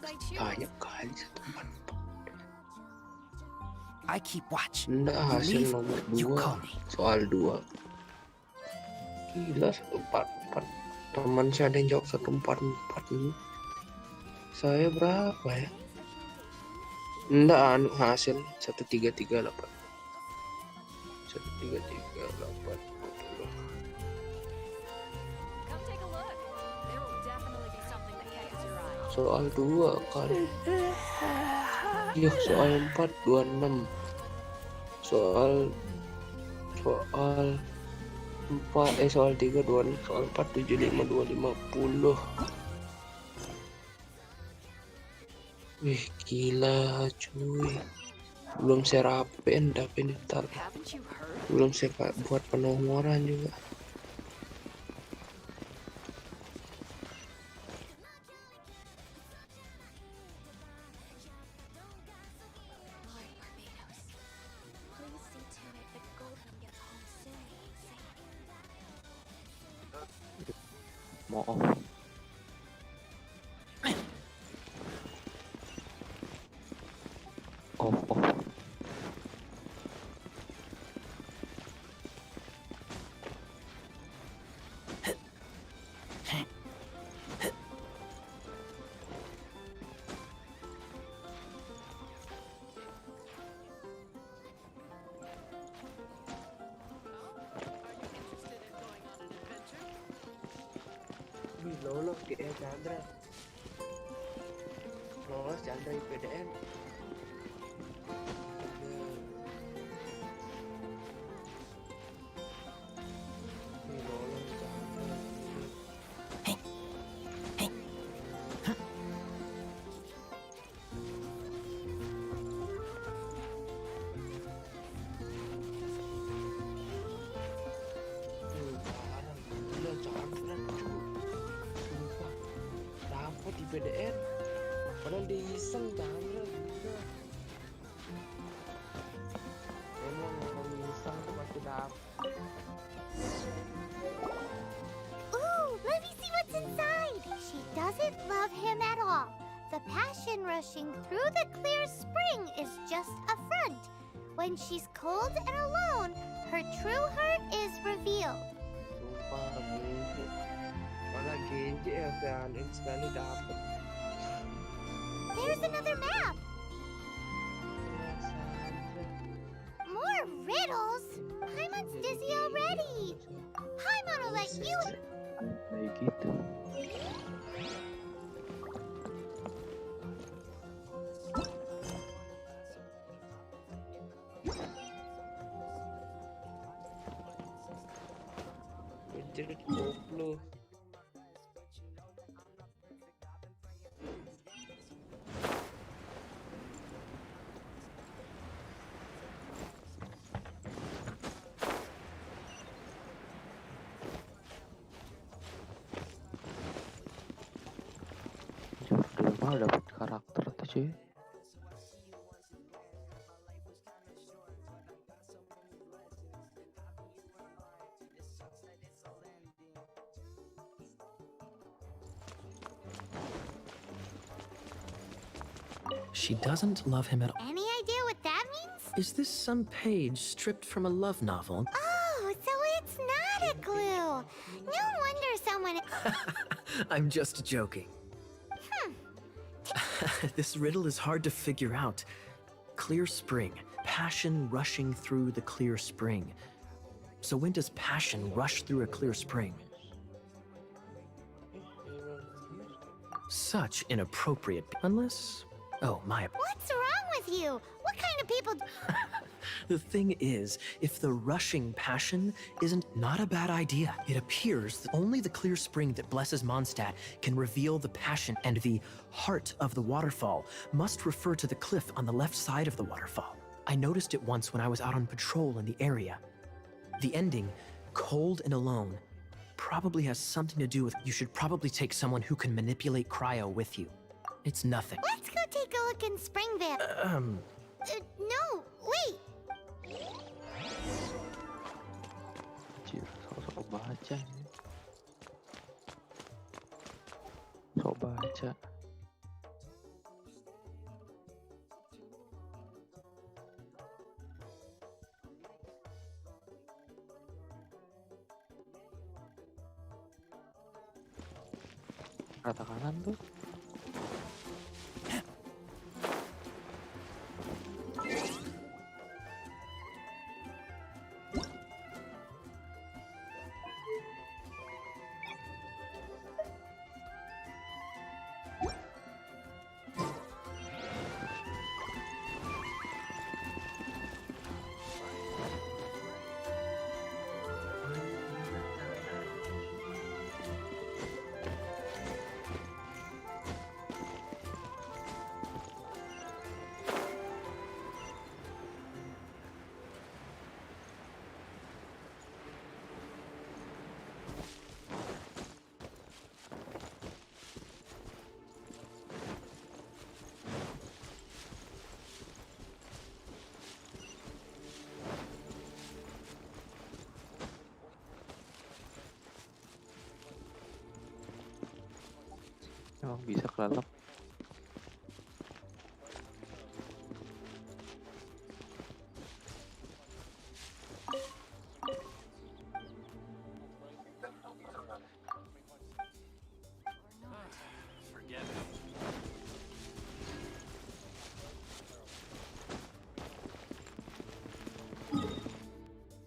I choose. Banyak kali 144. I keep watch. Nggak, You hasil leave, nomor you 2. call me. Soal 2. Gila 144. Teman saya ada yang jawab 144 nih. Saya berapa ya? Nggak, hasil 1338. 1338. Come take a look. There will definitely be something that catches your eye. Soal 2 kan. Iya, soal 4 26. Soal 4 soal 3 26, soal 4 75 250. Wih, gila cuy. Belum saya rapiin tapi ntar. Haven't you heard? Belum saya buat penomoran juga. Maaf. Oh. Wih, lolos ke Chandra. Lolos Chandra IPDN. Wih, lolos Chandra. Parah, gila Chandra cuy. Sumpah, dapat di PDN. Padahal dia iseng Chandra juga. Emang kalau iseng tuh pasti dapat. Ooh, let me see what's inside. She doesn't love him at all. The passion rushing through the clear spring is just a front. When she's cold and alone, her true heart is revealed. Sumpah, Genji. Malah Genji yang sekali dapat. There's another map. More riddles. Paimon's dizzy already. Paimon will let you. Kayak gitu. Jadi koplo. Dari mana dapat karakter tuh cuy? She doesn't love him at all. Any idea what that means? Is this some page stripped from a love novel? Oh, so it's not a clue. No wonder someone. I'm just joking. This riddle is hard to figure out. Clear spring, passion rushing through the clear spring. So when does passion rush through a clear spring? Such inappropriate, unless... Oh, my... What's wrong with you? What kind of people? The thing is, if the rushing passion isn't not a bad idea, it appears that only the clear spring that blesses Mondstadt can reveal the passion, and the heart of the waterfall must refer to the cliff on the left side of the waterfall. I noticed it once when I was out on patrol in the area. The ending, cold and alone, probably has something to do with you should probably take someone who can manipulate cryo with you. It's nothing. Let's go take a look in Springvale. No, wait. Sok baca ini. Sok baca. Rata kanan tuh. Emang bisa kelelep.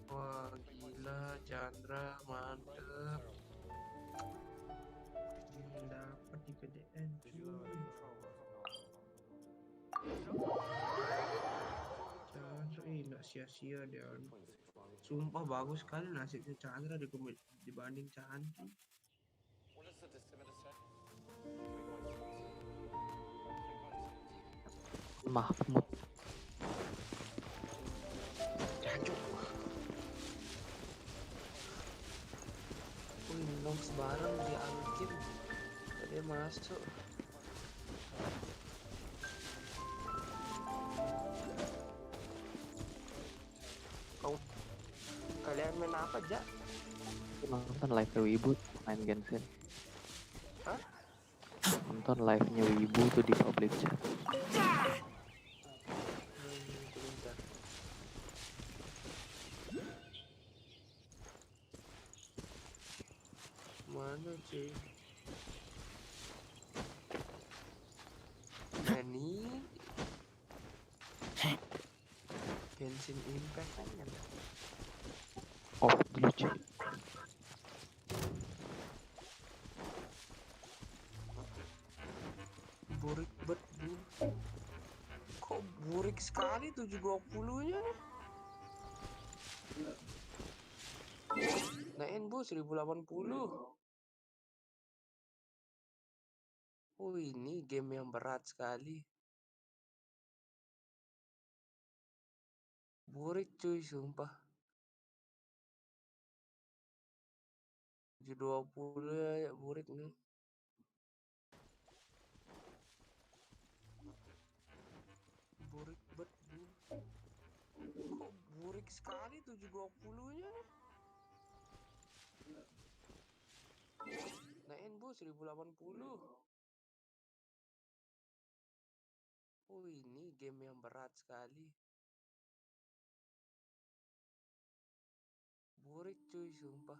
Wah gila, Chandra mantep. Gila dapet di PDN cuy. Chandra nggak sia-sia dia. Sumpah bagus sekali nasibnya Chandra dibanding Chandra. Mahmud. Jancuk. Wih, Nox bareng di Alkim. Dia masuk. Kalian main apa, Jak? Nonton live-nya Wibu main Genshin. Hah? Nonton live-nya Wibu tuh di public chat. Bentar. Mana cuy? Nani? Genshin Impact kan? Off dulu cuy. Burik bet bu. Kok burik sekali 720-nya nih? Nain bu 1080. Oh ini game yang berat sekali. Burik cuy sumpah. 720 ya burik nih. Burik bet bu. Kok burik sekali 720-nya nih? Nain bu 1080. Oh ini game yang berat sekali. Burik cuy sumpah.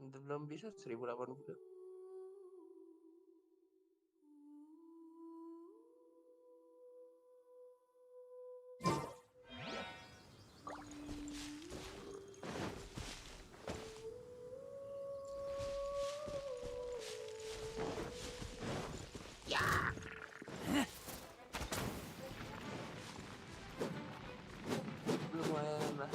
Belum bisa 1080. Lumayan lah.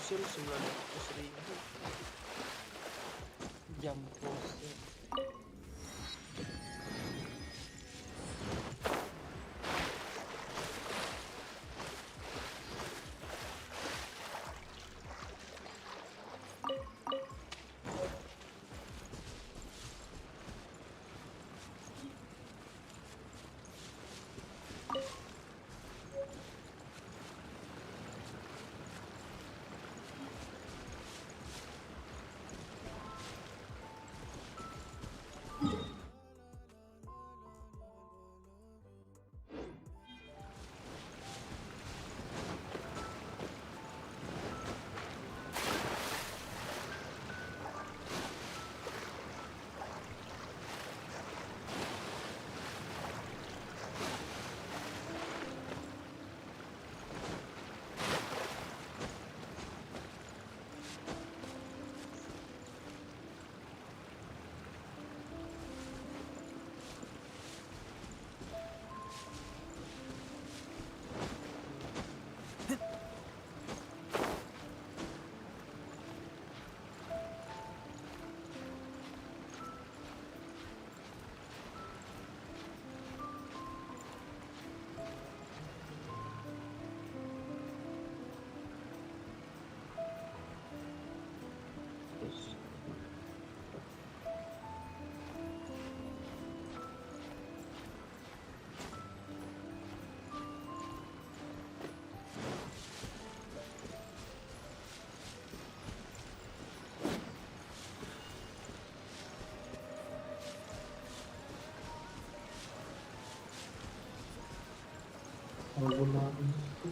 usul 900.000 jam pose. Terus menggunakan itu.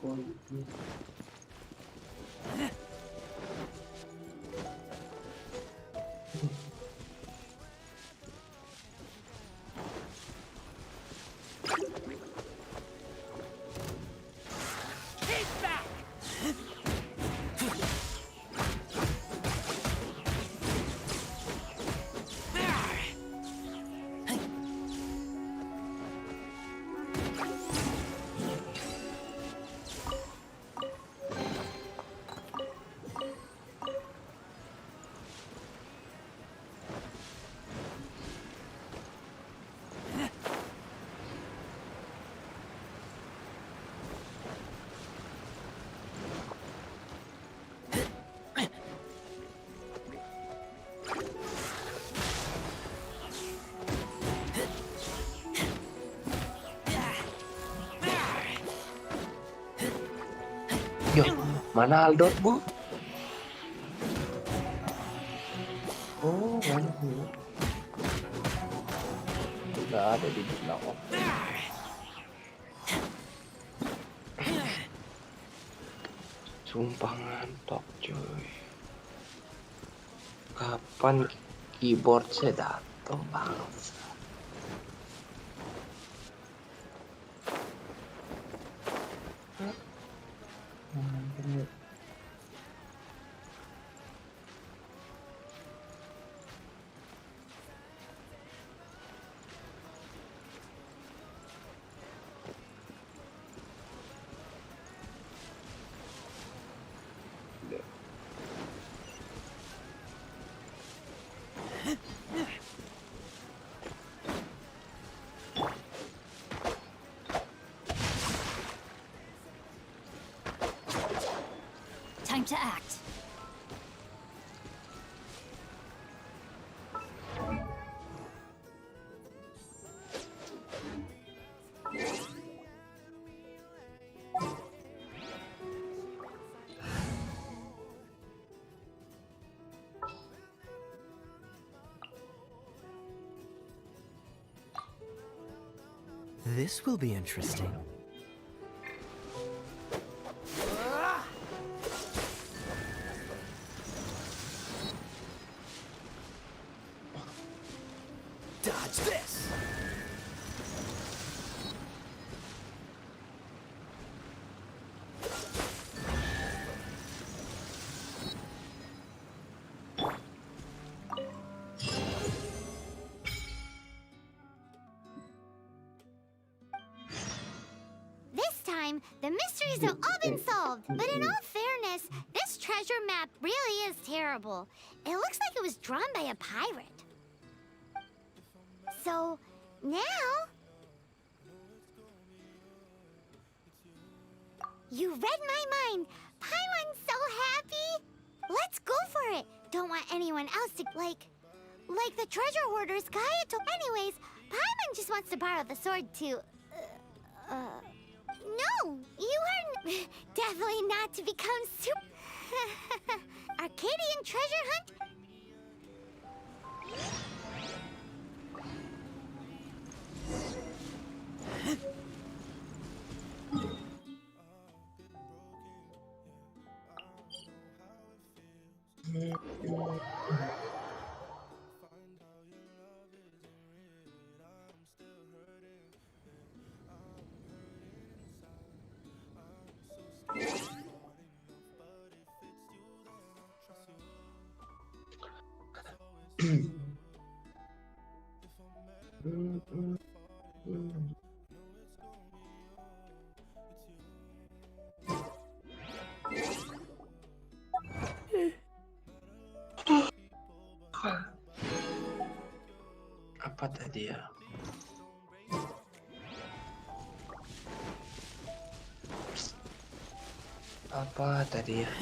Boy. Yo, mana Aldot, Bu? Oh, mana Bu? Udah ada di belakang. Sumpah ngantok, cuy. Kapan keyboard saya dato banget? Time to act. This will be interesting. Dodge this! This time, the mysteries have all been solved. But in all fairness, this treasure map really is terrible. It looks like it was drawn by a pirate. So, now... You read my mind. Paimon's so happy. Let's go for it. Don't want anyone else to, like the treasure hoarder's guy. Anyways, Paimon just wants to borrow the sword to, No, you are definitely not to become super... Arcadian treasure hunt? Apa tadi ya? Apa tadi ya?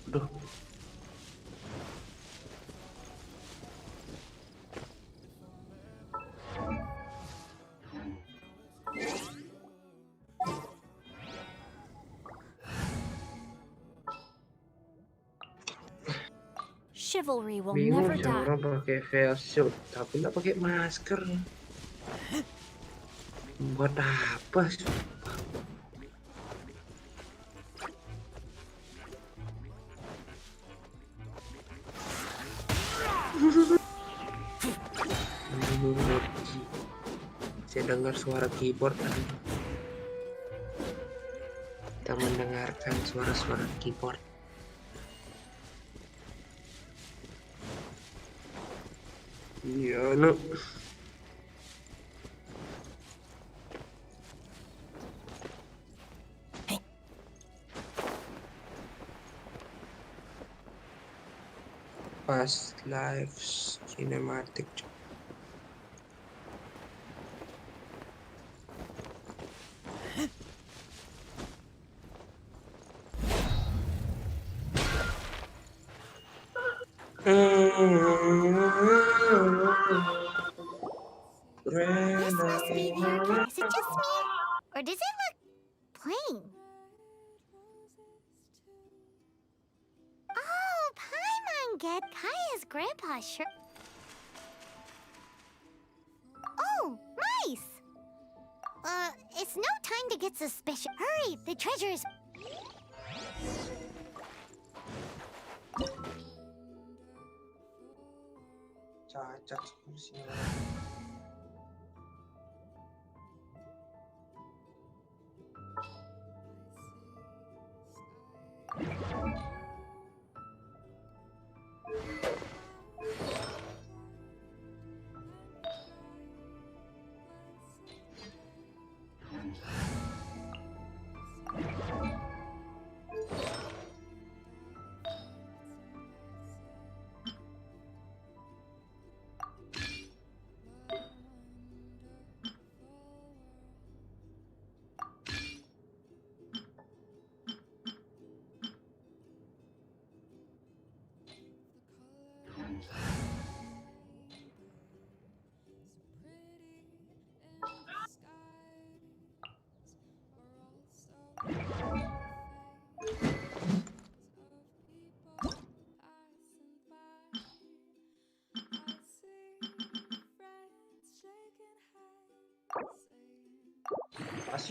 Duh. Chivalry will Bingung never sih die. orang pakai face shield tapi nggak pakai masker. Buat apa sih? Saya dengar suara keyboard tadi. Kita mendengarkan suara-suara keyboard. Iya, no. Past lives cinematic. This must be the haircut. Is it just me? Or does it look plain? Oh, Paimon get Kaya's grandpa's shirt. Oh, mice! It's no time to get suspicious. Hurry, the treasure is... Cacat kursinya.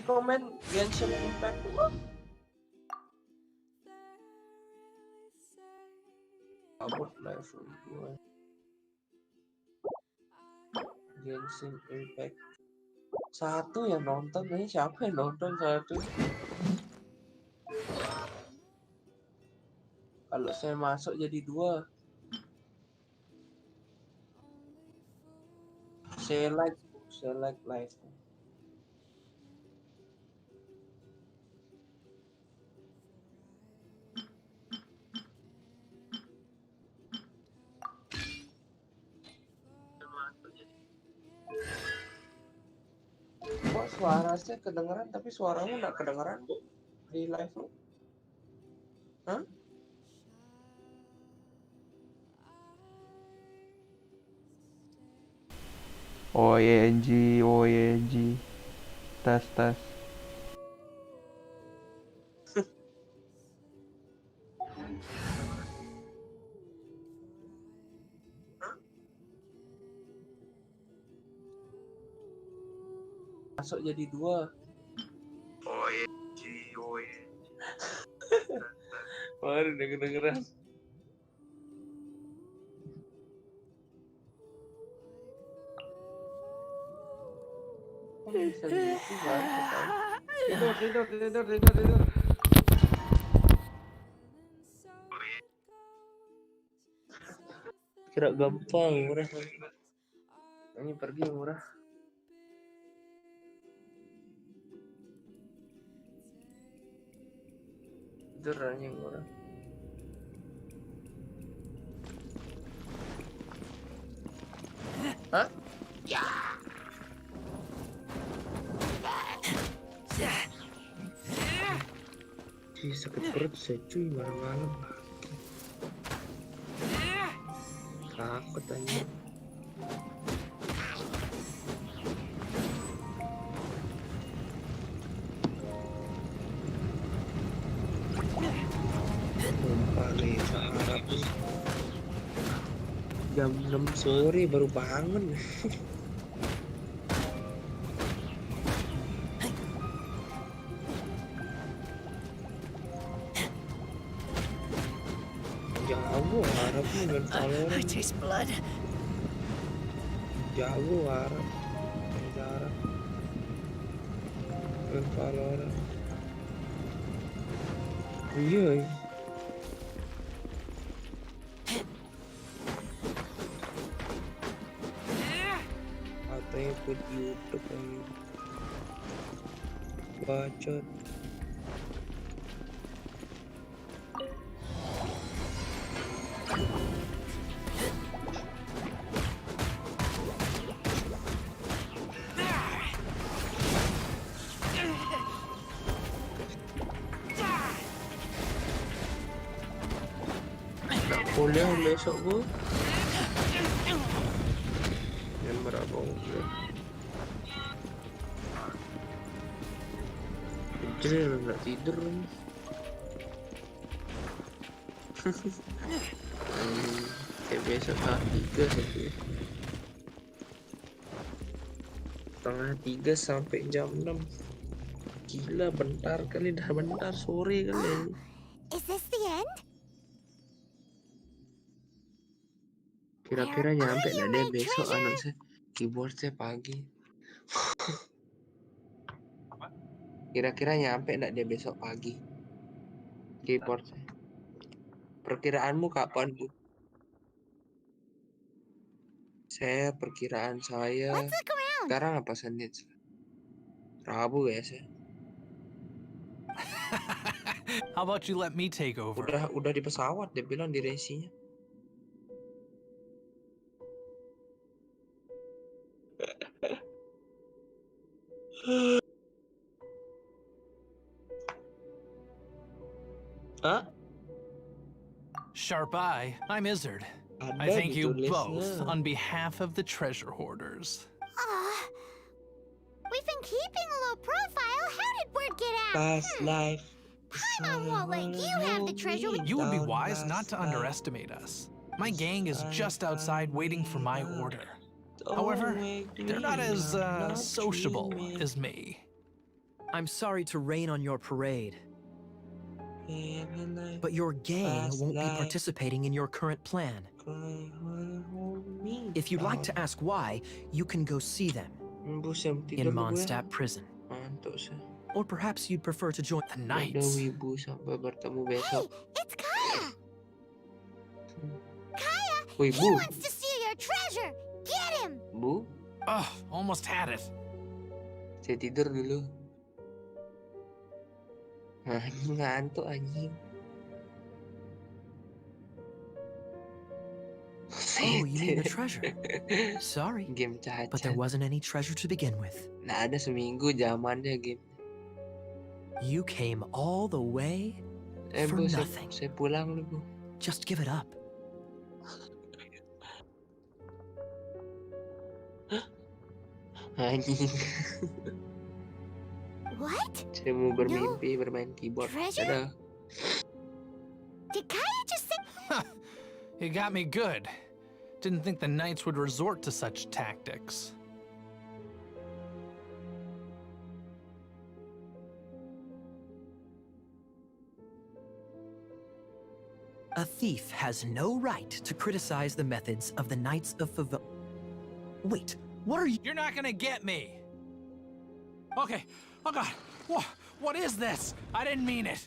komen Genshin Impact. Abot level gue. Genshin Impact. Satu yang nonton, ini siapa yang nonton satu? Kalau saya masuk jadi 2. Saya like live. Kok suara saya kedengeran tapi suaramu nggak kedengeran, Bu? Di live lu? Hah? OMG, OMG. Tas. Masuk jadi 2. OMG. Baru denger-dengeran. Kok bisa gitu kan? Tidur. Kira gampang, murah. Ini pergi murah. Tidur anjing murah. Hah? Ya. Sakit perut saya cuy malam-malam. Takut aja. Sumpah nih, harap jam 6 sore baru bangun. Jago harap nih main Valorant. I taste blood. Jago harap main jarak. Main Valorant. Iya. Katanya ikut YouTube aja. Bacot. Kuliah besok Bu. Yang berapa kuliah? Kecil nggak tidur. Kayak besok jam 3 sampai setengah 3 sampai jam 6. Gila bentar kali, dah bentar sore kali. Is this the end? Kira-kira nyampe nggak deh besok anak saya? Keyboard saya pagi. Kira-kira nyampe nggak dia besok pagi? Keyboard saya. Perkiraanmu kapan Bu? Perkiraan saya Let's look around. sekarang apa Senin? Rabu ya saya. How about you let me take over? Udah di pesawat dia bilang di resinya. Hah? Sharp eye, I'm Izzard. I Ada thank you both ditulisnya. on behalf of the treasure hoarders. We've been keeping a low profile. How did word get out? Past life. Paimon won't let you have the treasure. You would be wise not to underestimate us. My gang is just outside waiting for my order. However, they're not as sociable as me. I'm sorry to rain on your parade, And but your gang Fast won't be life. participating in your current plan. Homie. If you'd like to ask why, you can go see them Buset, in tidur lu gue. Mondstadt prison. Ngantuk sih. Or perhaps you'd prefer to join the Udah Knights. wibu sampai bertemu Hey, besok. it's Kaya! Kaya, he Wibu. wants to steal your treasure! Get him! Bu, Ugh, almost had it. saya tidur dulu. Anjing ngantuk anjing. Oh, you mean the treasure? Sorry, Game but there cacat. wasn't any treasure to begin with. Nah, ada seminggu zamannya game. You came all the way for Bu, nothing. saya pulang dulu, Bu. Just give it up. Anjing. What? Saya mau bermimpi bermain keyboard. Treasure? Dadah. Did Kaya just say... You got me good. Didn't think the Knights would resort to such tactics. A thief has no right to criticize the methods of the Knights of Favon. Wait, what are you? You're not gonna get me. Okay. Oh God. What is this? I didn't mean it.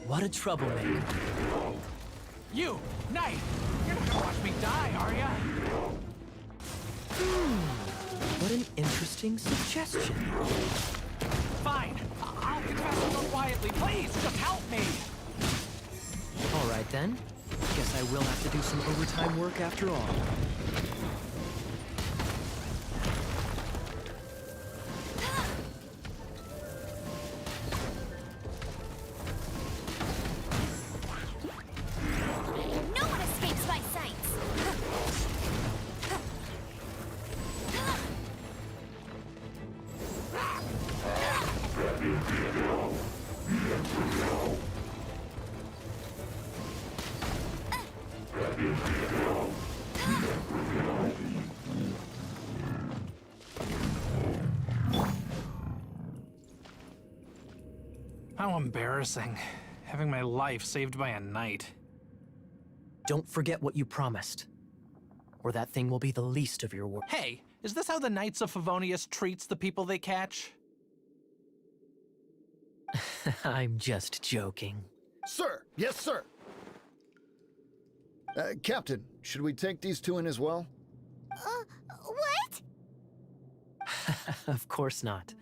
What a troublemaker. You, Knight. You're not gonna watch me die, are ya? What an interesting suggestion. Fine. I'll confess to go quietly. Please, just help me. All right then. Guess I will have to do some overtime work after all. No one escapes my sights. How embarrassing. Having my life saved by a knight. Don't forget what you promised, or that thing will be the least of your work. Hey, is this how the Knights of Favonius treats the people they catch? I'm just joking. Sir! Yes, sir! Captain, should we take these two in as well? What? Of course not.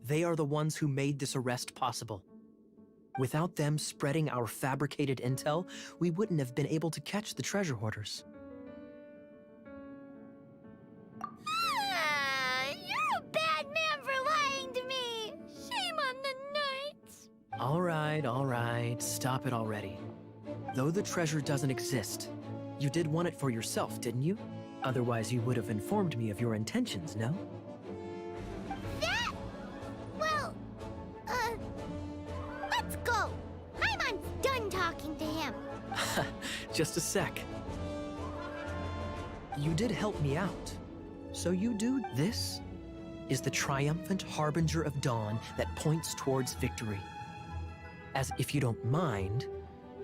They are the ones who made this arrest possible. Without them spreading our fabricated intel, we wouldn't have been able to catch the treasure hoarders. You're a bad man for lying to me! Shame on the Knights! All right, stop it already. Though the treasure doesn't exist, you did want it for yourself, didn't you? Otherwise, you would have informed me of your intentions, no? That... Well... Let's go! Paimon's done talking to him. Just a sec. You did help me out. So you do this is the triumphant harbinger of dawn that points towards victory. As if you don't mind,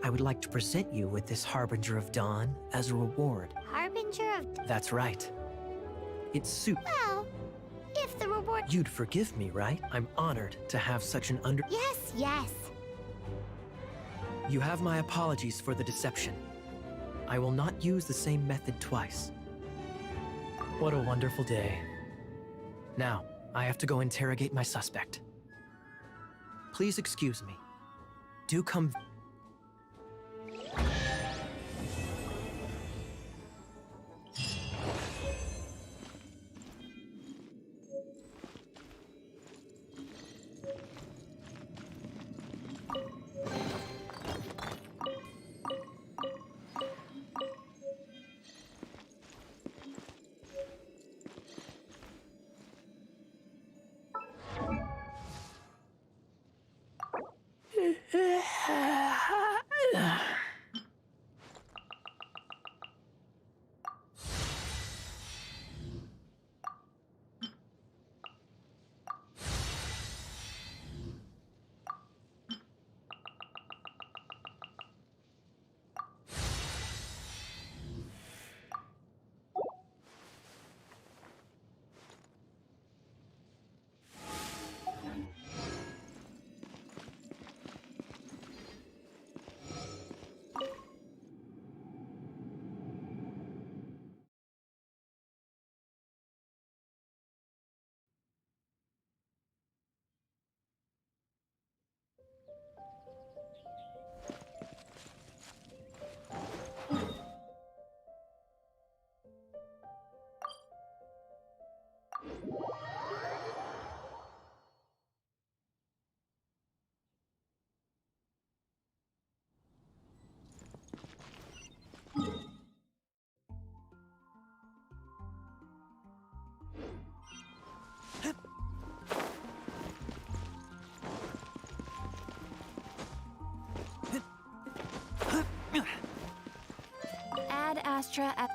I would like to present you with this harbinger of dawn as a reward. Harbinger of... That's right. It's suit. Well, if the reward... You'd forgive me, right? I'm honored to have such an under... Yes, yes. You have my apologies for the deception. I will not use the same method twice. What a wonderful day. Now, I have to go interrogate my suspect. Please excuse me. Do come... extra at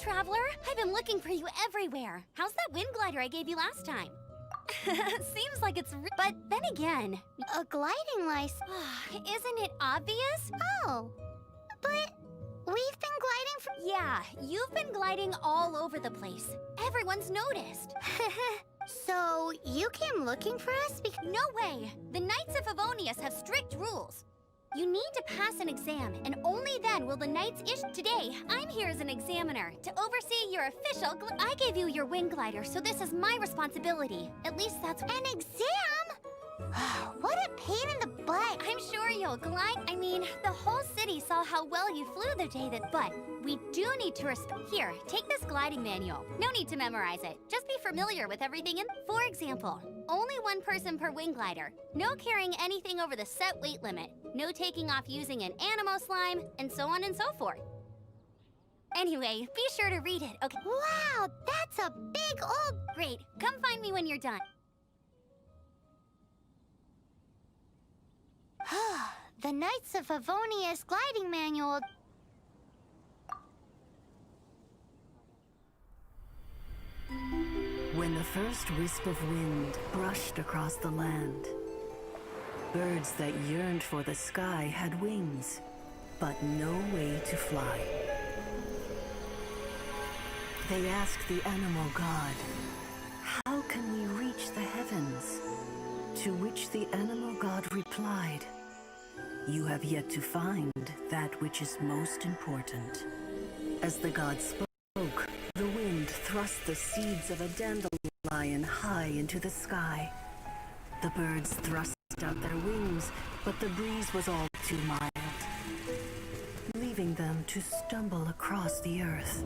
Traveler, I've been looking for you everywhere. How's that wind glider I gave you last time? Seems like it's but then again... A gliding license? Isn't it obvious? Oh, but we've been gliding for... Yeah, you've been gliding all over the place. Everyone's noticed. So, you came looking for us because... No way! The Knights of Favonius have strict rules. You need to pass an exam, and only then will the Knights issue... Today, I'm here as an examiner to oversee your official I gave you your wing glider, so this is my responsibility. At least that's... An exam? What a pain in the butt. I'm sure you'll glide... I mean, the whole city saw how well you flew the day that... But we do need to Here, take this gliding manual. No need to memorize it. Just be familiar with everything in... For example, only one person per wing glider. No carrying anything over the set weight limit. No taking off using an animo slime, and so on and so forth. Anyway, be sure to read it, okay? Wow, that's a big old... Great, come find me when you're done. The Knights of Favonius Gliding Manual... When the first wisp of wind brushed across the land, birds that yearned for the sky had wings, but no way to fly. They asked the animal god, "How can we reach the heavens?" To which the animal god replied, "You have yet to find that which is most important." As the god spoke, the wind thrust the seeds of a dandelion high into the sky. The birds thrust out their wings, but the breeze was all too mild, leaving them to stumble across the earth.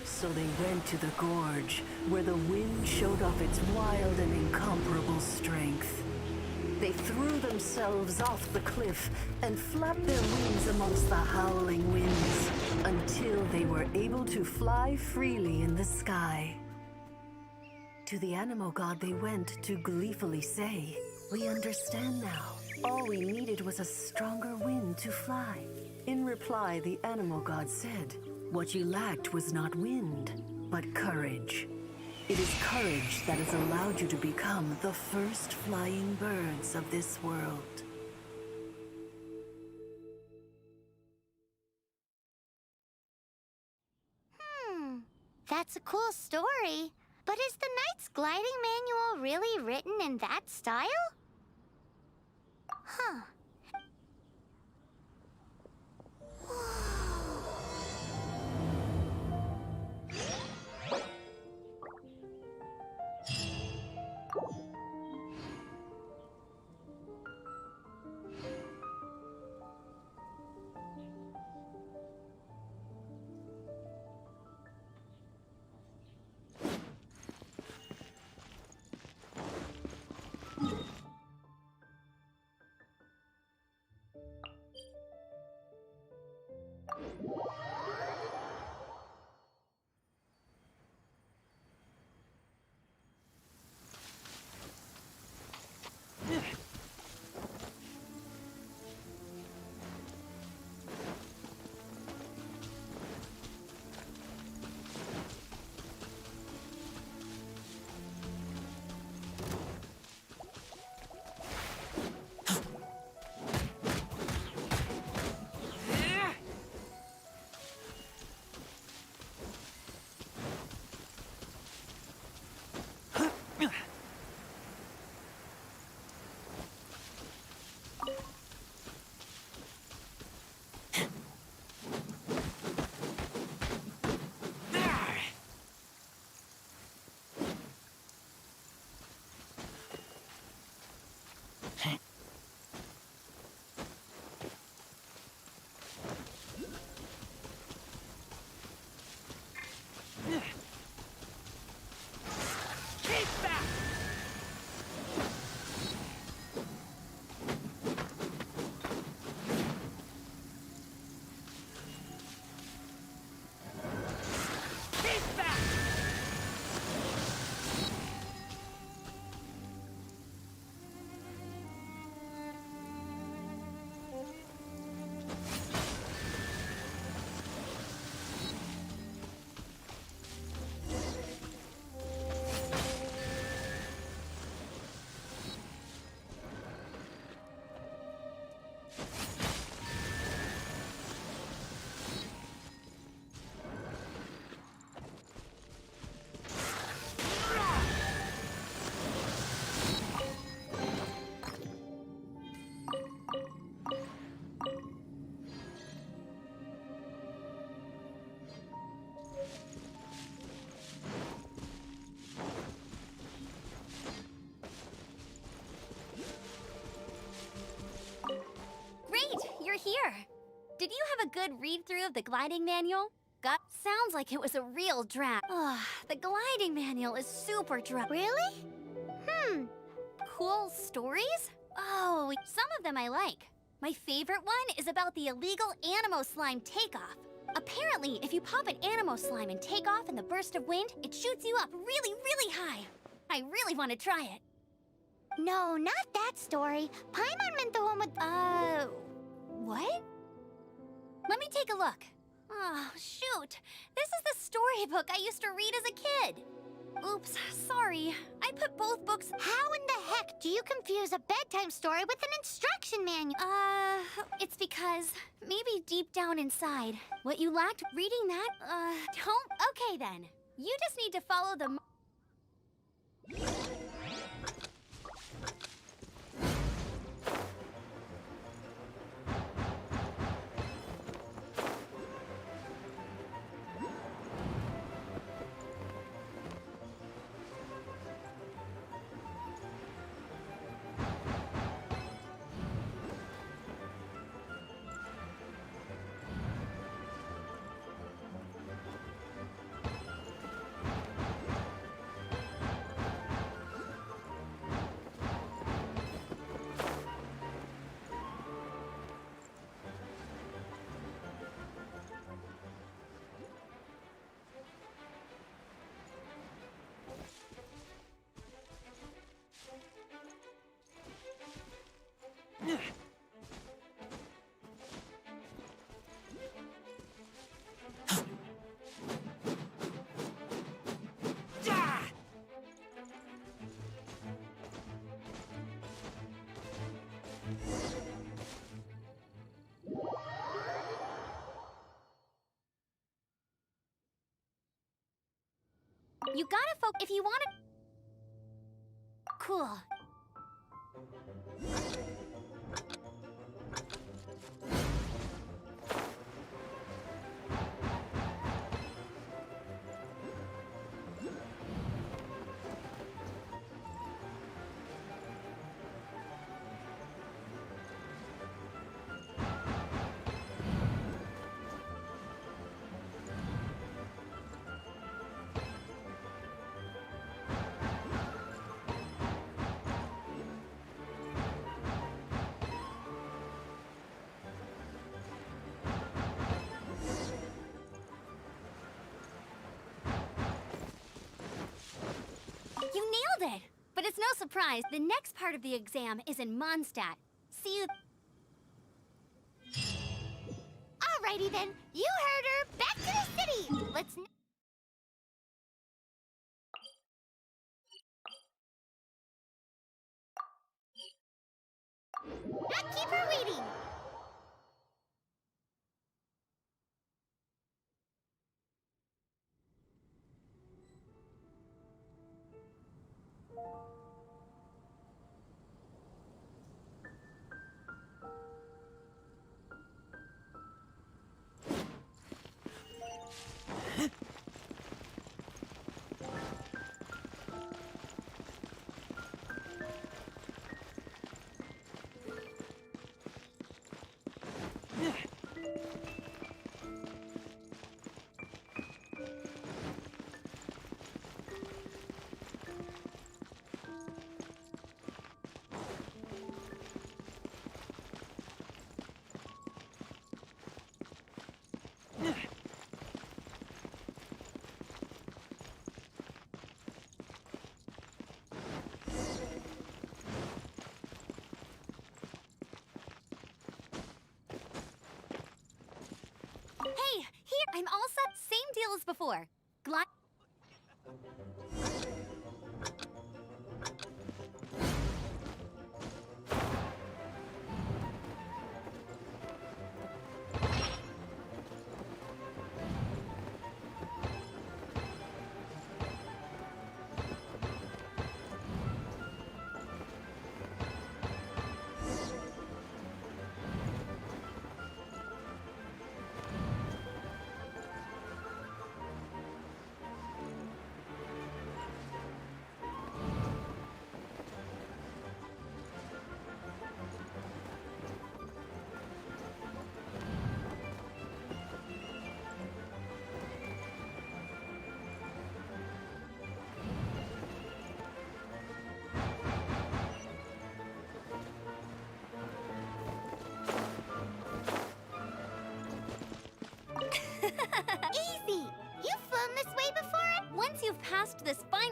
So they went to the gorge, where the wind showed off its wild and incomparable strength. They threw themselves off the cliff and flapped their wings amongst the howling winds until they were able to fly freely in the sky. To the animal god they went to gleefully say, "We understand now. All we needed was a stronger wind to fly." In reply, the animal god said, "What you lacked was not wind, but courage. It is courage that has allowed you to become the first flying birds of this world." That's a cool story. But is the Knight's Gliding Manual really written in that style? Huh. Here. Did you have a good read-through of the gliding manual? Sounds like it was a real drag. The gliding manual is super dry. Really? Cool stories? Oh, some of them I like. My favorite one is about the illegal Animo slime takeoff. Apparently, if you pop an animo slime and take off in the burst of wind, it shoots you up really, really high. I really want to try it. No, not that story. Paimon meant the one with, what? Let me take a look. Oh, shoot. This is the storybook I used to read as a kid. Oops, sorry. I put both books. How in the heck do you confuse a bedtime story with an instruction manual? It's because maybe deep down inside, what you lacked reading that, don't. Okay then. You just need to follow the. You gotta focus if you want to. Cool. You nailed it! But it's no surprise, the next part of the exam is in Mondstadt. See you... Alrighty then, you heard her! Back to the city! Let's... Not keep her waiting! Hey, here, I'm all set. Same deal as before. Glad...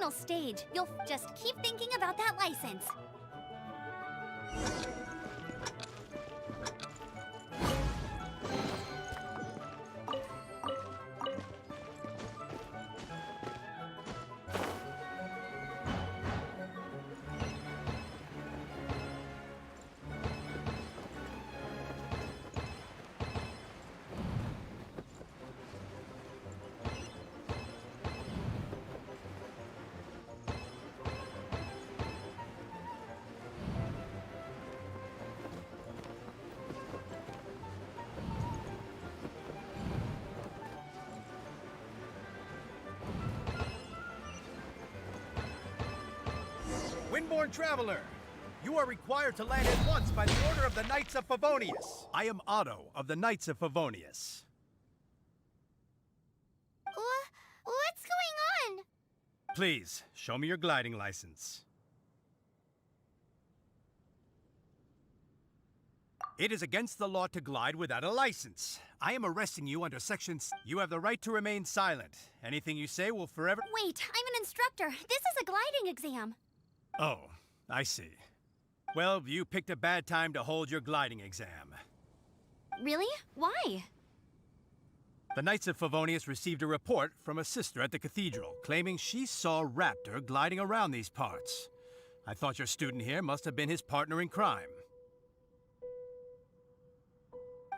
final stage. You'll just keep thinking about that license. Windborn Traveler, you are required to land at once by the order of the Knights of Favonius. I am Otto of the Knights of Favonius. What's going on? Please, show me your gliding license. It is against the law to glide without a license. I am arresting you under Section C. You have the right to remain silent. Anything you say will forever— Wait, I'm an instructor. This is a gliding exam. Oh, I see. Well, you picked a bad time to hold your gliding exam. Really? Why? The Knights of Favonius received a report from a sister at the cathedral claiming she saw Raptor gliding around these parts. I thought your student here must have been his partner in crime.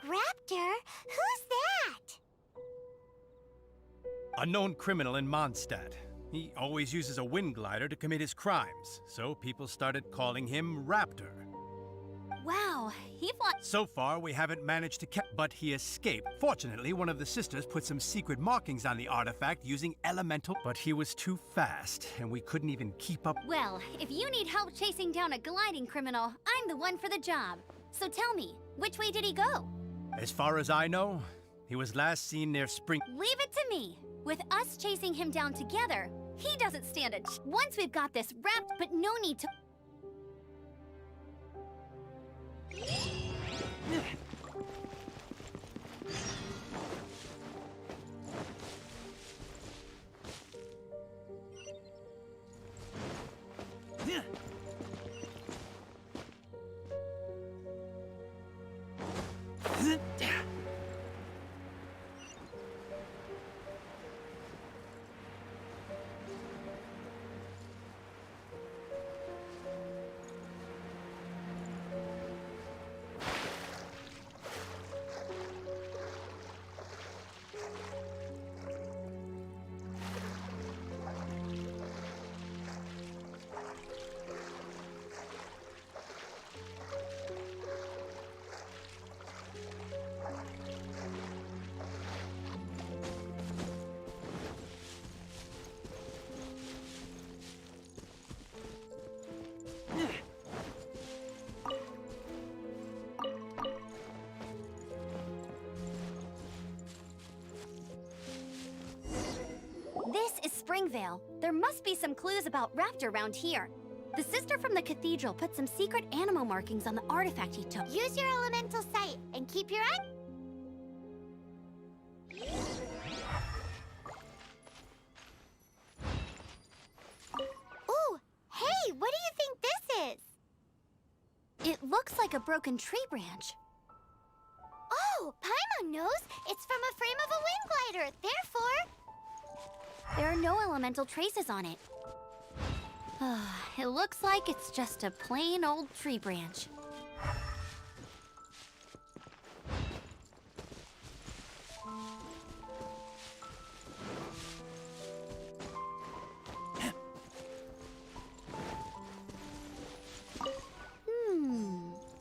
Raptor? Who's that? A known criminal in Mondstadt. He always uses a wind glider to commit his crimes, so people started calling him Raptor. Wow, he fought— So far, we haven't managed to catch, but he escaped. Fortunately, one of the sisters put some secret markings on the artifact using elemental, but he was too fast, and we couldn't even keep up. Well, if you need help chasing down a gliding criminal, I'm the one for the job. So tell me, which way did he go? As far as I know, he was last seen near Spring. Leave it to me. With us chasing him down together, he doesn't stand a ch— Once we've got this wrapped, but no need to— This is Springvale. There must be some clues about Raptor around here. The sister from the cathedral put some secret animal markings on the artifact he took. Use your elemental sight and keep your eye— Ooh, hey, what do you think this is? It looks like a broken tree branch. Oh, Paimon knows. It's from a frame of a wind glider. Therefore, there are no elemental traces on it. It looks like it's just a plain old tree branch.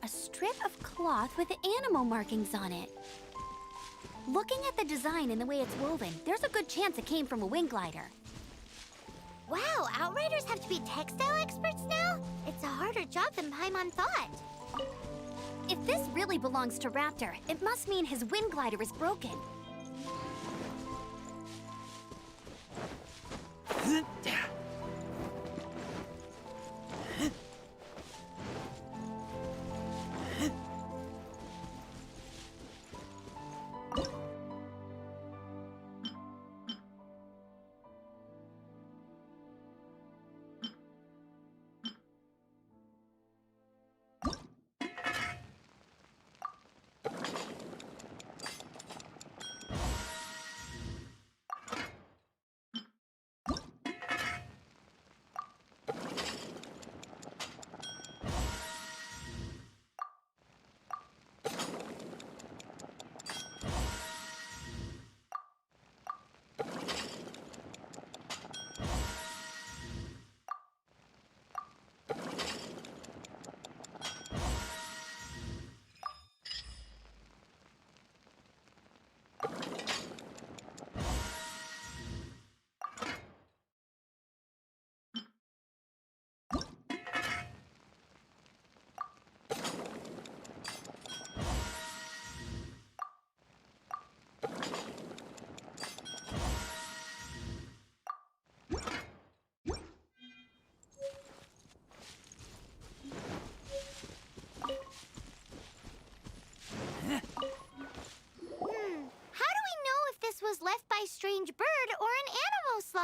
A strip of cloth with animal markings on it. Looking at the design and the way it's woven, there's a good chance it came from a wind glider. Wow, Outriders have to be textile experts now? It's a harder job than Paimon thought. If this really belongs to Raptor, it must mean his wind glider is broken.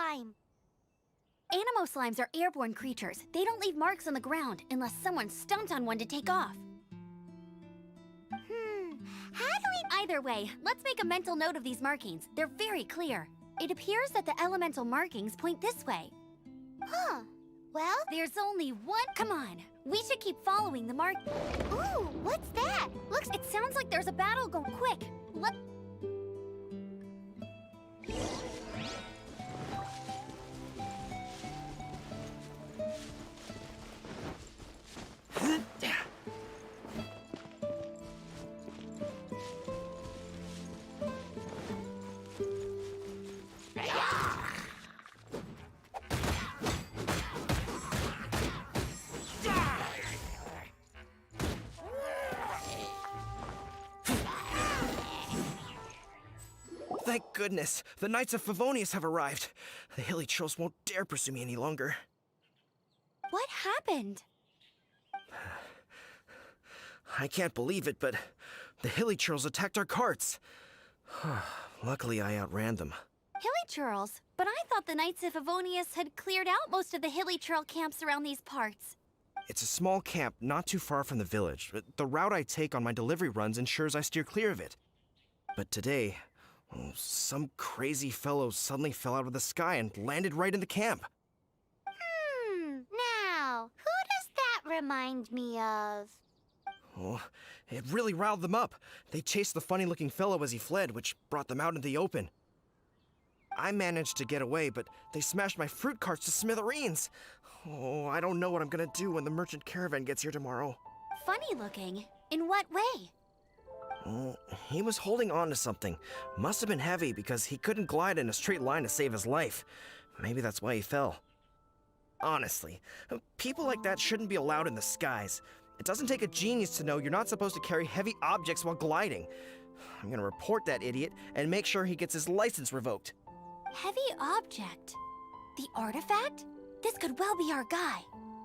slime. Animo slimes are airborne creatures. They don't leave marks on the ground unless someone stomped on one to take off. How do we... Either way, let's make a mental note of these markings. They're very clear. It appears that the elemental markings point this way. Huh. Well... There's only one... Come on. We should keep following the mark... Ooh, what's that? Looks... It sounds like there's a battle going quick. Let... Thank goodness, the Knights of Favonius have arrived. The hilly trolls won't dare pursue me any longer. What happened? I can't believe it, but the hilly trolls attacked our carts. Luckily, I outran them. Hilly churls? But I thought the Knights of Favonius had cleared out most of the hilly churl camps around these parts. It's a small camp not too far from the village. The route I take on my delivery runs ensures I steer clear of it. But today, some crazy fellow suddenly fell out of the sky and landed right in the camp. Now, who does that remind me of? Oh, it really riled them up. They chased the funny-looking fellow as he fled, which brought them out in the open. I managed to get away, but they smashed my fruit carts to smithereens. Oh, I don't know what I'm gonna do when the merchant caravan gets here tomorrow. Funny looking? In what way? Oh, he was holding on to something. Must have been heavy because he couldn't glide in a straight line to save his life. Maybe that's why he fell. Honestly, people like that shouldn't be allowed in the skies. It doesn't take a genius to know you're not supposed to carry heavy objects while gliding. I'm gonna report that idiot and make sure he gets his license revoked. Heavy object? The artifact? This could well be our guy.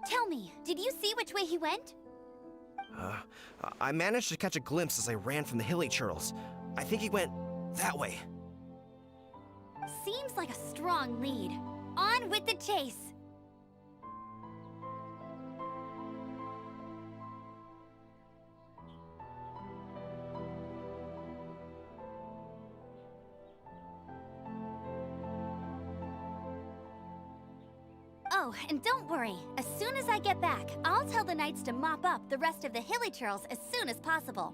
Tell me, did you see which way he went? I managed to catch a glimpse as I ran from the hilly churls. I think he went that way. Seems like a strong lead. On with the chase! Oh, and don't worry. As soon as I get back, I'll tell the knights to mop up the rest of the hilly churls as soon as possible.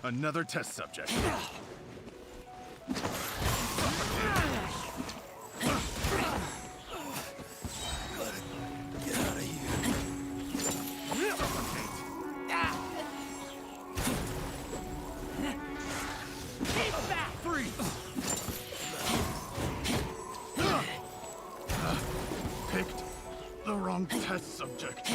Another test subject. Picked the wrong test subject.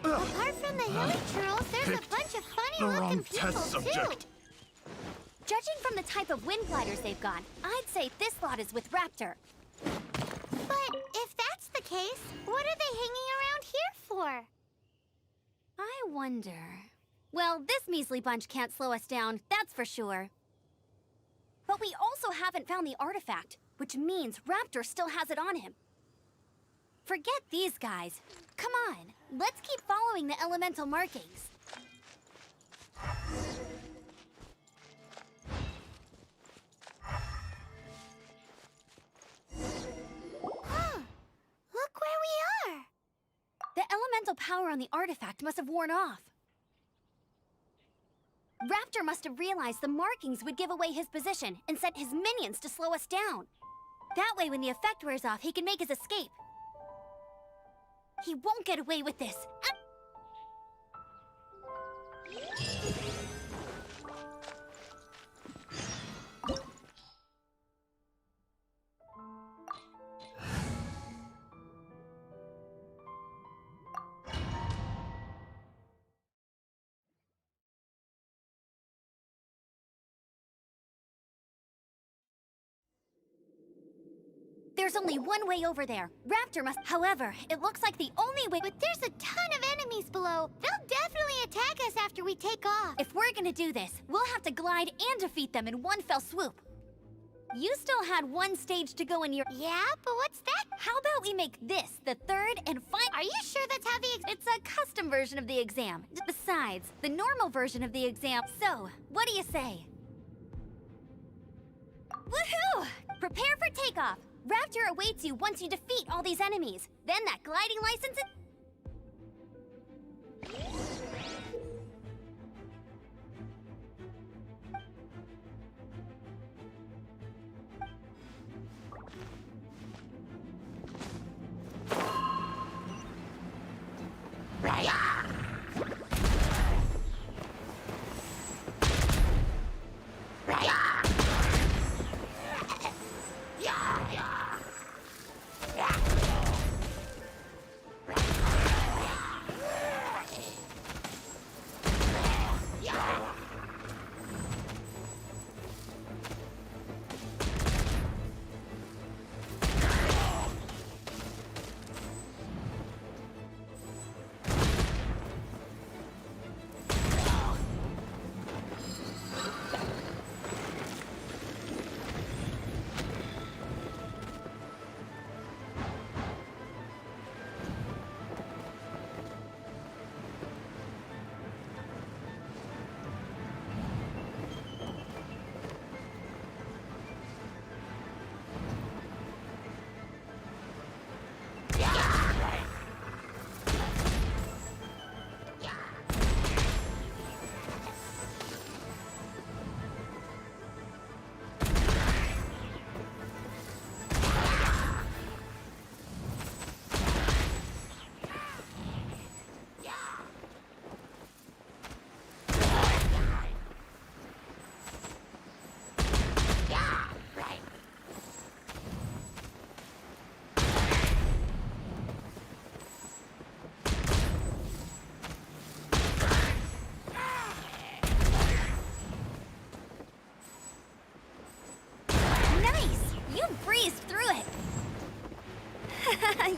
Apart from the hilly churls, there's a bunch of The funny-looking wrong people, test subject. too. Judging from the type of wind gliders they've got, I'd say this lot is with Raptor. But if that's the case, what are they hanging around here for? I wonder... Well, this measly bunch can't slow us down, that's for sure. But we also haven't found the artifact, which means Raptor still has it on him. Forget these guys. Come on, let's keep following the elemental markings. Huh. Look where we are. The elemental power on the artifact must have worn off. Raptor must have realized the markings would give away his position and sent his minions to slow us down. That way, when the effect wears off, he can make his escape. He won't get away with this. There's only one way over there. Raptor must... However, it looks like the only way... But there's a ton of enemies below. They'll definitely attack us after we take off. If we're gonna do this, we'll have to glide and defeat them in one fell swoop. You still had one stage to go in your... Yeah, but what's that? How about we make this the third and final... Are you sure that's how the... It's a custom version of the exam. Besides, the normal version of the exam... So, what do you say? Woohoo! Prepare for takeoff. Raptor awaits you once you defeat all these enemies. Then that gliding license...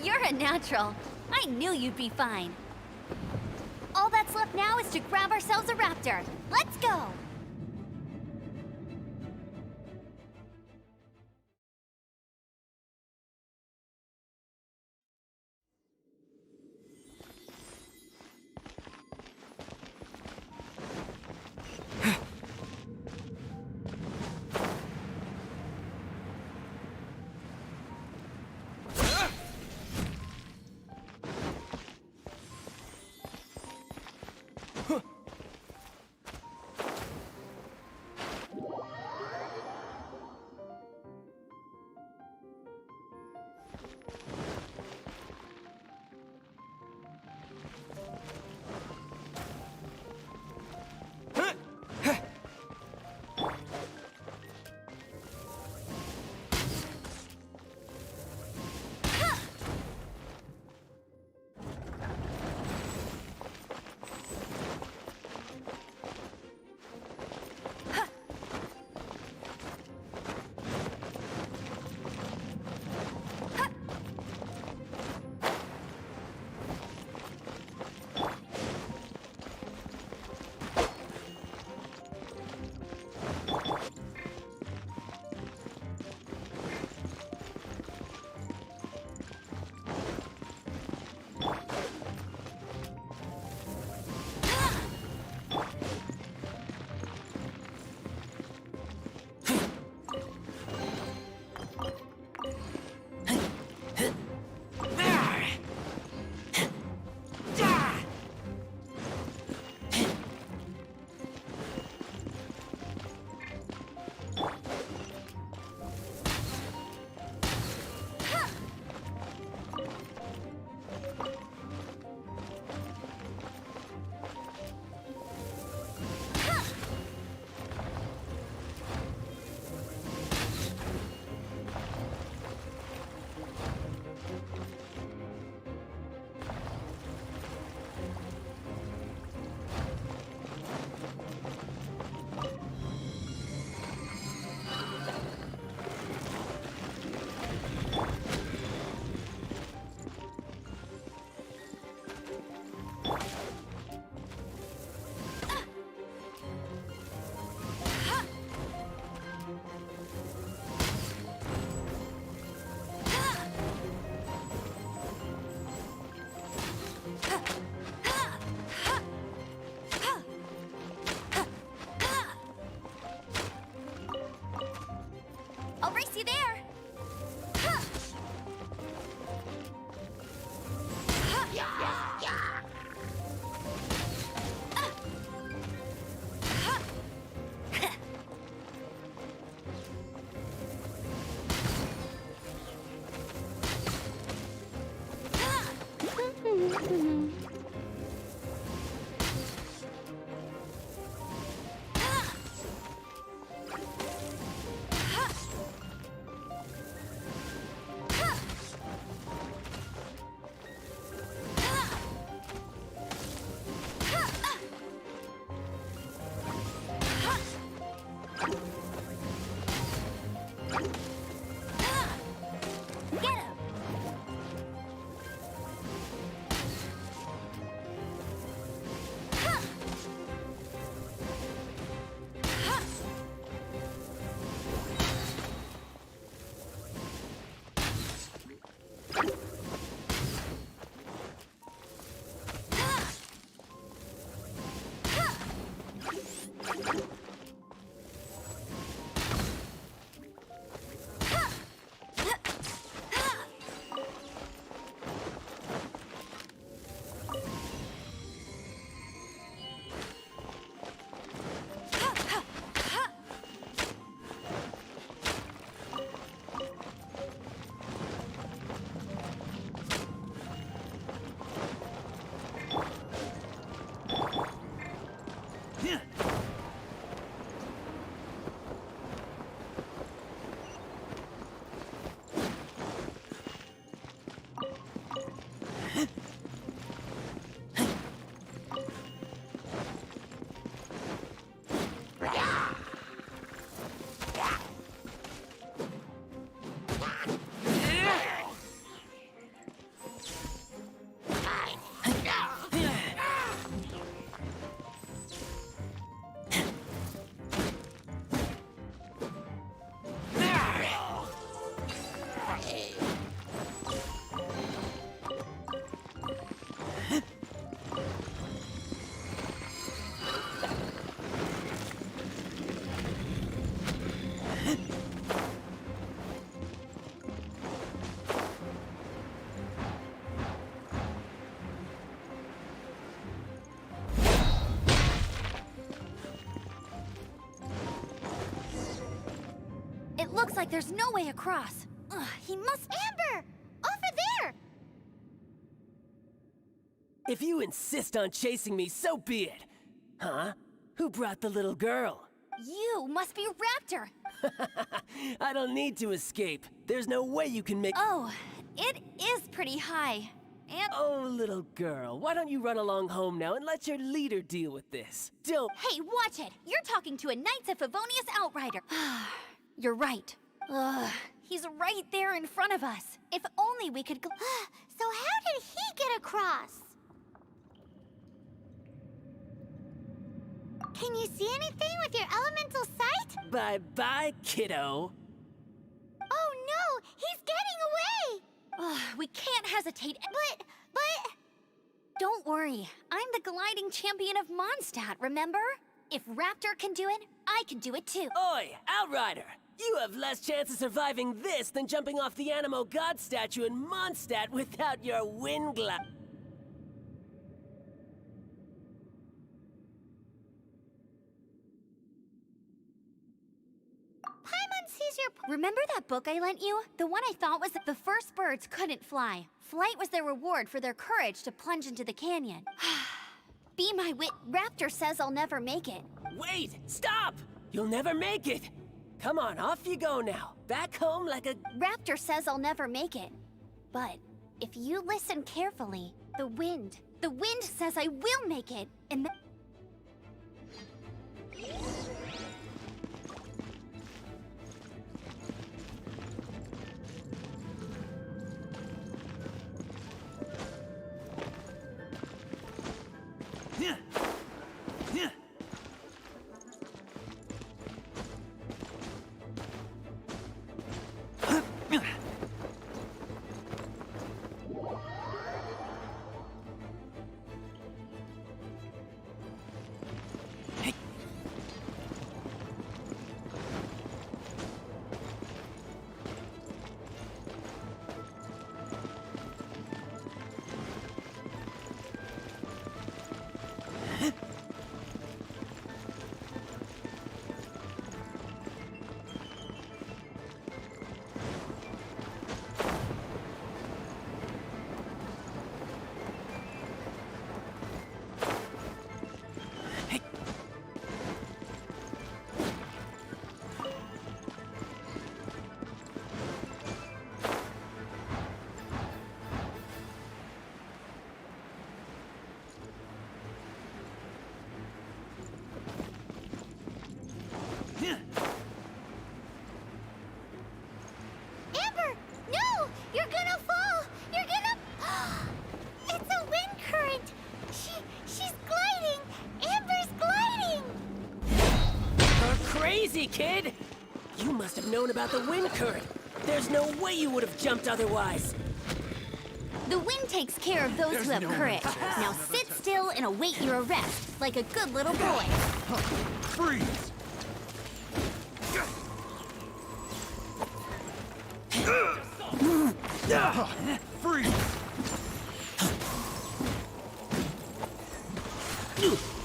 You're a natural. I knew you'd be fine. All that's left now is to grab ourselves a raptor. Let's go! It looks like there's no way across. Ugh, he must... Amber! Over there! If you insist on chasing me, so be it. Huh? Who brought the little girl? You must be Raptor! I don't need to escape. There's no way you can make... Oh, it is pretty high. And... Oh, little girl, why don't you run along home now and let your leader deal with this? Don't... Hey, watch it! You're talking to a Knights of Favonius outrider. You're right. Ugh, he's right there in front of us. If only we could... So how did he get across? Can you see anything with your elemental sight? Bye-bye, kiddo. Oh no! He's getting away! Ugh, we can't hesitate. But... Don't worry. I'm the gliding champion of Mondstadt, remember? If Raptor can do it, I can do it too. Oi, Outrider! You have less chance of surviving this than jumping off the Animo God statue in Mondstadt without your wind glove. Paimon sees your... Remember that book I lent you? The one I thought was that the first birds couldn't fly. Flight was their reward for their courage to plunge into the canyon. Be my wit. Raptor says I'll never make it. Wait! Stop! You'll never make it! Come on, off you go now. Back home like a... Raptor says I'll never make it. But if you listen carefully, the wind says I will make it, and Easy, kid! You must have known about the wind current. There's no way you would have jumped otherwise. The wind takes care of those who have courage. Now sit still and await your arrest, like a good little boy. Freeze! Freeze!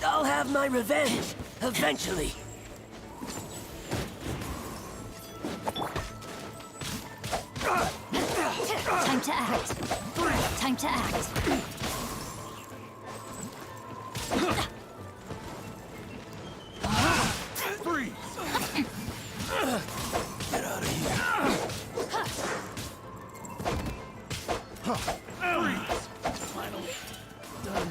I'll have my revenge, eventually. Time to act. Time to act. Freeze! Get out of here. Freeze! Finally done.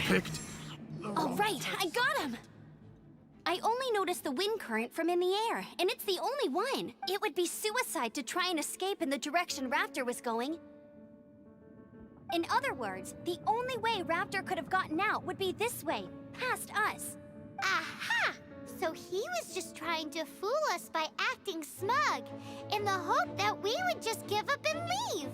Picked. All right, I got him. I only noticed the wind current from in the air, and it's the only one. It would be suicide to try and escape in the direction Raptor was going. In other words, the only way Raptor could have gotten out would be this way, past us. Aha! So he was just trying to fool us by acting smug, in the hope that we would just give up and leave.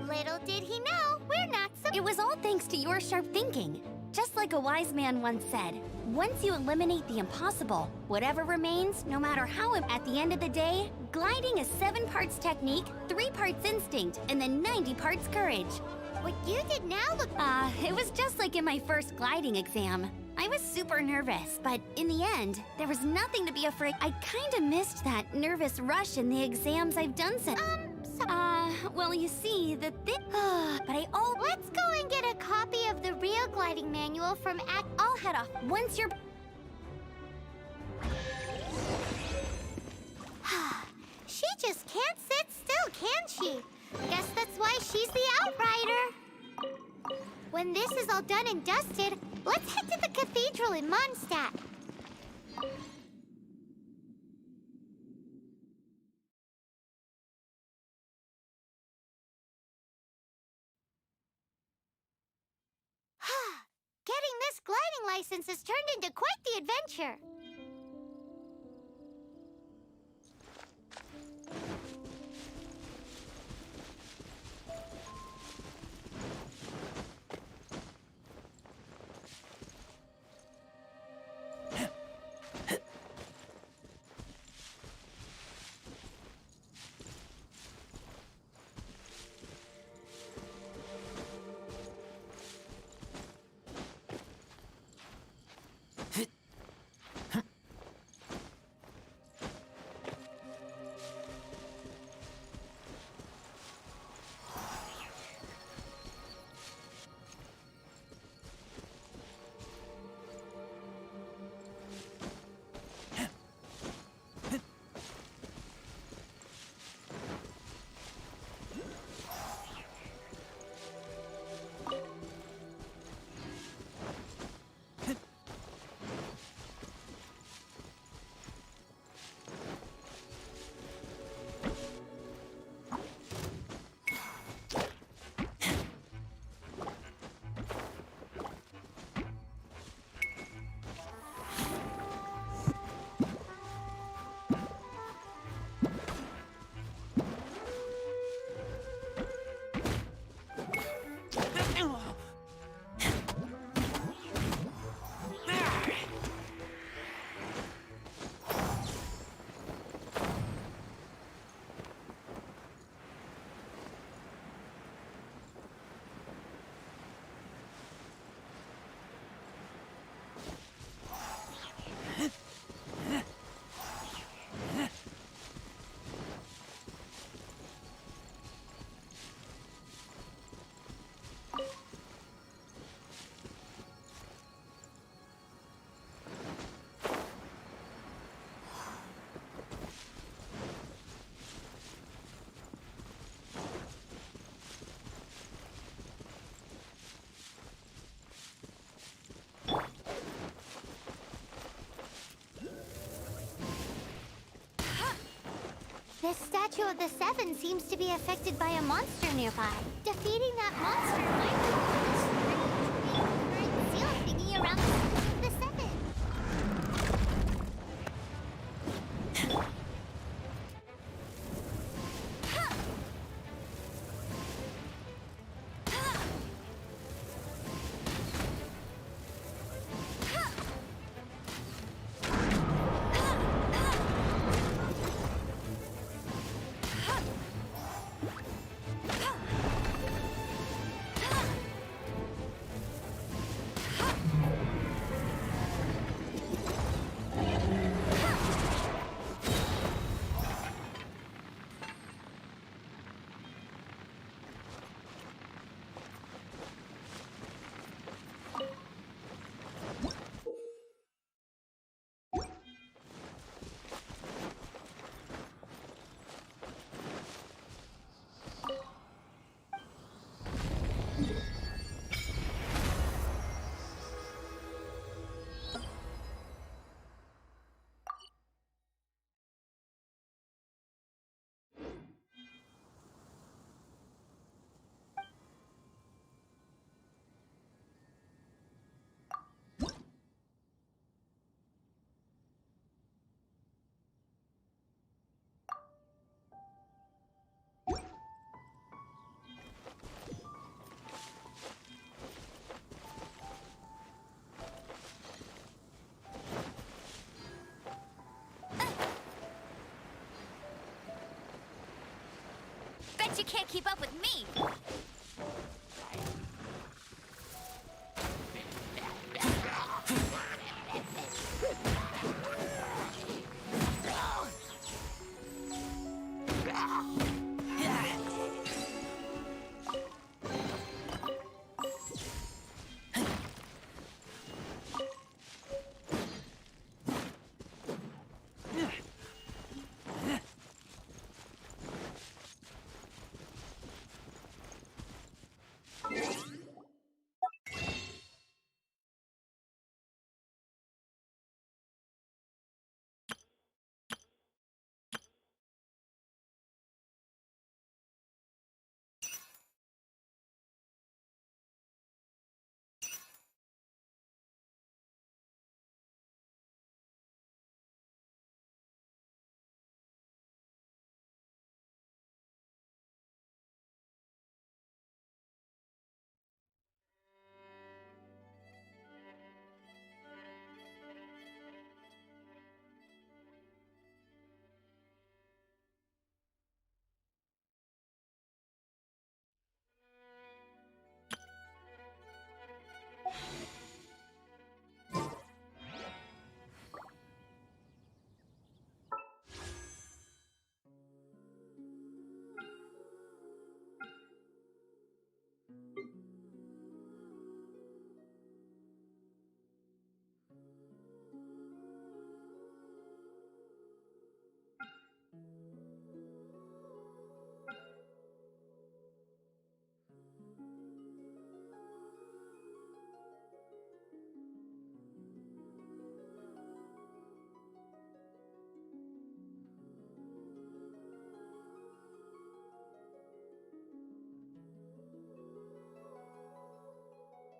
Little did he know, we're not so— It was all thanks to your sharp thinking. Just like a wise man once said, once you eliminate the impossible, whatever remains, no matter how at the end of the day, gliding is 7 parts technique, 3 parts instinct, and then 90 parts courage. What you did now look— It was just like in my first gliding exam. I was super nervous, but in the end, there was nothing to be afraid. I kinda missed that nervous rush in the exams I've done since. Well, you see, but Let's go and get a copy of the real gliding manual from I'll head off once you're— She just can't sit still, can she? Guess that's why she's the outrider. When this is all done and dusted, let's head to the cathedral in Mondstadt. Getting this gliding license has turned into quite the adventure. This statue of the Seven seems to be affected by a monster nearby. Defeating that monster might remove the seal thingy around the statue of the Seven. Bet you can't keep up with me.